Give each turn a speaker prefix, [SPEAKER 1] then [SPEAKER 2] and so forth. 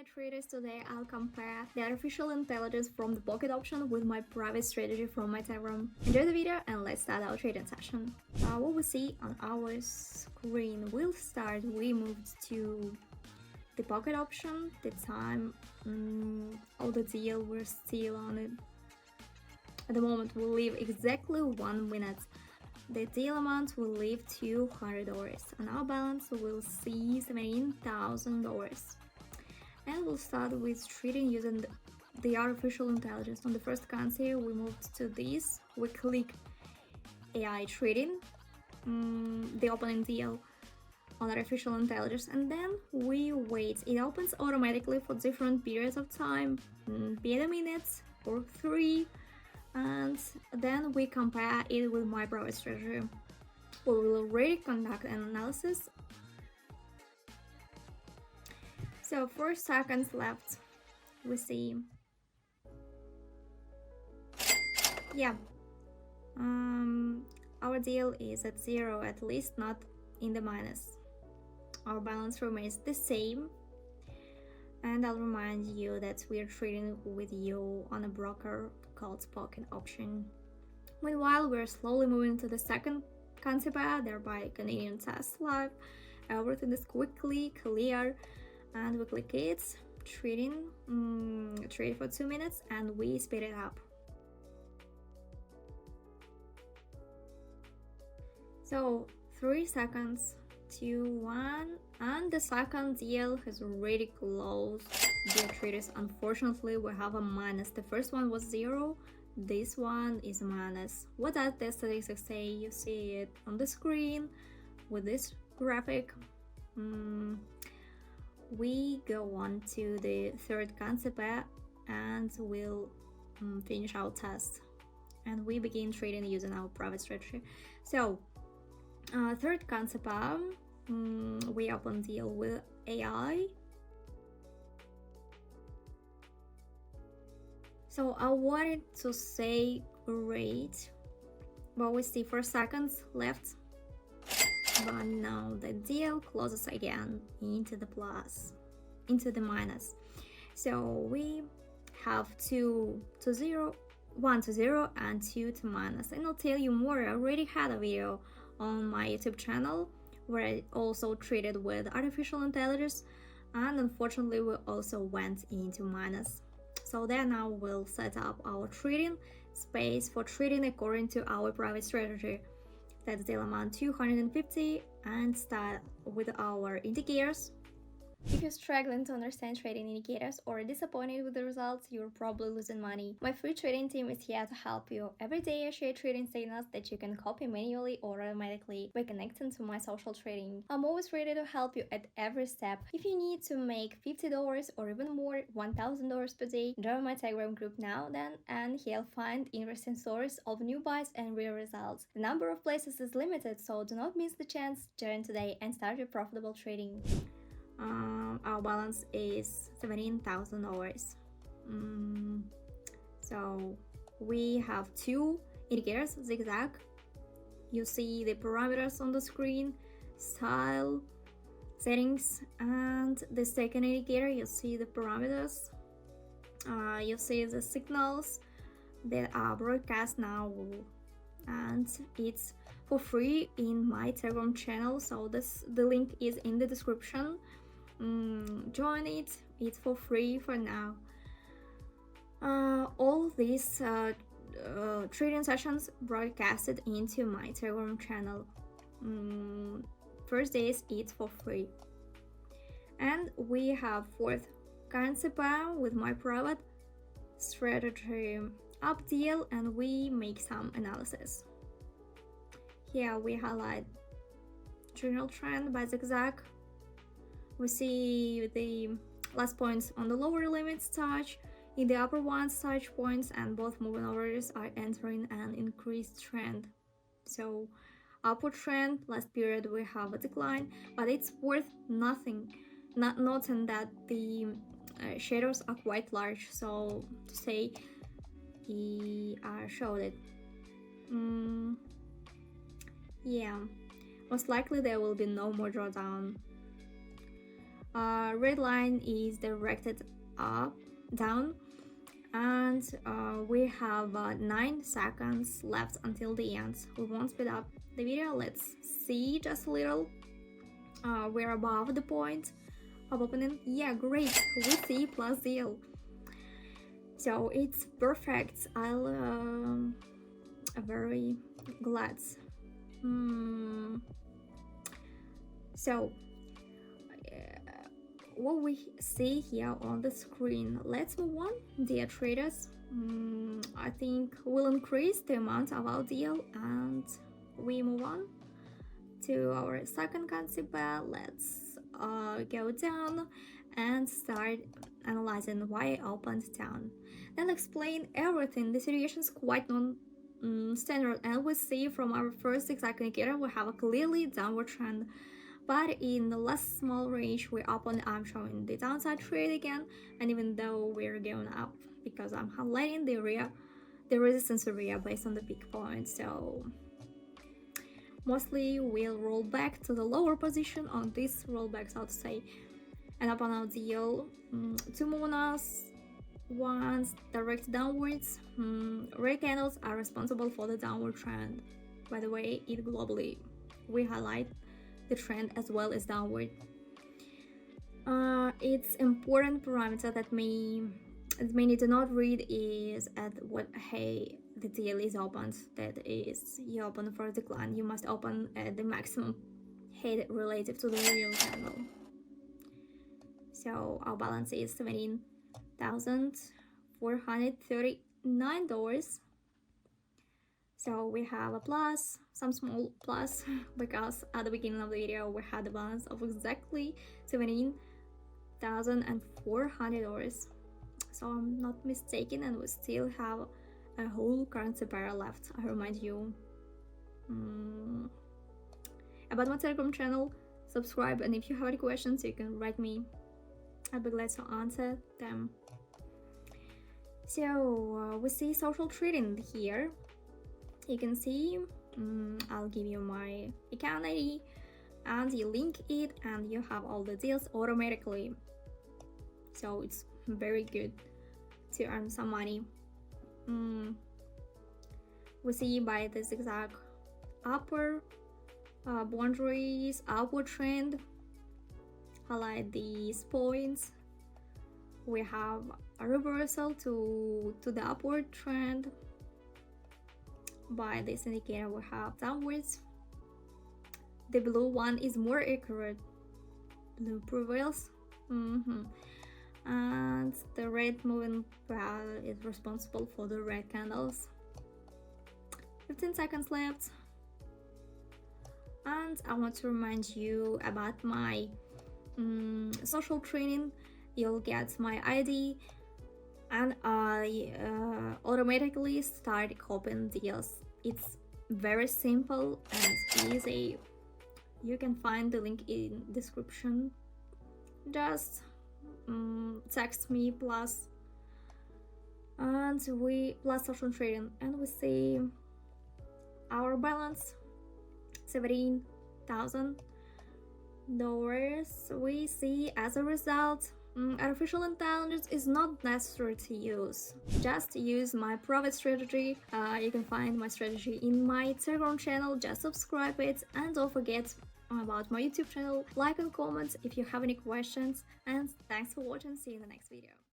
[SPEAKER 1] dear traders, today I'll compare the artificial intelligence from the pocket option with my private strategy from my Telegram. Enjoy the video and let's start our trading session. What we see on our screen, we moved to the pocket option. The time of the deal, we're still on it. At the moment we leave exactly 1 minute. The deal amount will leave $200 and our balance will see $17,000. And we'll start with trading using the artificial intelligence. On the first currency we moved to this, we click AI trading, the opening deal on artificial intelligence, and then we wait. It opens automatically for different periods of time, be it a minute or 3, and then we compare it with my private strategy. We will already conduct an analysis. So 4 seconds left. We see, our deal is at 0, at least not in the minus. Our balance remains the same, and I'll remind you that we are trading with you on a broker called Pocket Option. Meanwhile, we're slowly moving to the second currency pair, thereby Canadian test live. Everything is quickly clear, and we click it, trade for 2 minutes, and we speed it up. So 3 seconds, 2, 1, and the second deal has already closed. Dear traders, unfortunately we have a minus. The first one was 0, this one is a minus. What does the statistics say? You see it on the screen with this graphic. We go on to the third currency pair and we'll finish our test, and we begin trading using our private strategy. So third currency pair, we open deal with AI. So I wanted to say great, but we see 4 seconds left, but now the deal closes again into the minus. So we have 1 to 0 and 2 to minus, and I'll tell you more. I already had a video on my YouTube channel where I also traded with artificial intelligence, and unfortunately we also went into minus. So there now we'll set up our trading space for trading according to our private strategy. That's the amount 250, and start with our indicators. If you're struggling to understand trading indicators or disappointed with the results, you're probably losing money. My free trading team is here to help you. Every day I share trading signals that you can copy manually or automatically by connecting to my social trading. I'm always ready to help you at every step. If you need to make $50 or even more, $1,000 per day, join my Telegram group now then, and you'll find interesting stories of new buys and real results. The number of places is limited, so do not miss the chance. Join today and start your profitable trading. Our balance is $17,000. So we have 2 indicators, zigzag. You see the parameters on the screen, style, settings, and the second indicator, you see the parameters. You see the signals that are broadcast now, and it's for free in my Telegram channel. So the link is in the description. Join it, it's for free for now. All these trading sessions broadcasted into my Telegram channel. First days it's for free. And we have 4th currency pair with my private strategy up deal, and we make some analysis. Here we highlight general trend by zigzag. We see the last points on the lower limits touch, in the upper ones touch points, and both moving averages are entering an increased trend. So upward trend, last period we have a decline, but it's worth nothing, not noting that the shadows are quite large, so to say I showed it. Yeah, most likely there will be no more drawdown. Red line is directed up, down, and we have 9 seconds left until the end. We won't speed up the video. Let's see just a little. We're above the point of opening. Yeah, great. We see plus deal. So it's perfect. I'm very glad. So what we see here on the screen, let's move on. Dear traders, I think we'll increase the amount of our deal and we move on to our second concept. Let's go down and start analyzing why I opened down. Then explain everything. The situation is quite non-standard, and we see from our first exact indicator we have a clearly downward trend. But in the last small range we opened, I'm showing the downside trade again, and even though we're going up, because I'm highlighting the area, the resistance area based on the peak point, so mostly we'll roll back to the lower position on this rollback, so to say, and open our deal. 2 monas, ones direct downwards. Red candles are responsible for the downward trend. By the way, it globally we highlight the trend as well as downward. It's important parameter that many do not read is at what the deal is opened. That is, you open for a decline, you must open at the maximum head relative to the real candle. So our balance is $17,439. So we have a plus, some small plus, because at the beginning of the video we had a balance of exactly $17,400. So I'm not mistaken, and we still have a whole currency pair left. I remind you about my Telegram channel, subscribe, and if you have any questions you can write me. I'll be glad to answer them. So we see social trading here. You can see, I'll give you my account ID and you link it and you have all the deals automatically. So it's very good to earn some money. We see by the zigzag upper boundaries, upward trend, highlight these points. We have a reversal to the upward trend. By this indicator we have downwards. The blue one is more accurate. Blue prevails. And the red moving is responsible for the red candles. 15 seconds left. And I want to remind you about my social training. You'll get my ID and I automatically start copying deals. It's very simple and easy. You can find the link in description. Just text me plus social trading, and we see our balance $17,000. We see as a result artificial intelligence is not necessary to use. Just use my profit strategy. You can find my strategy in my Telegram channel. Just subscribe it, and don't forget about my YouTube channel. Like and comment if you have any questions, and thanks for watching. See you in the next video.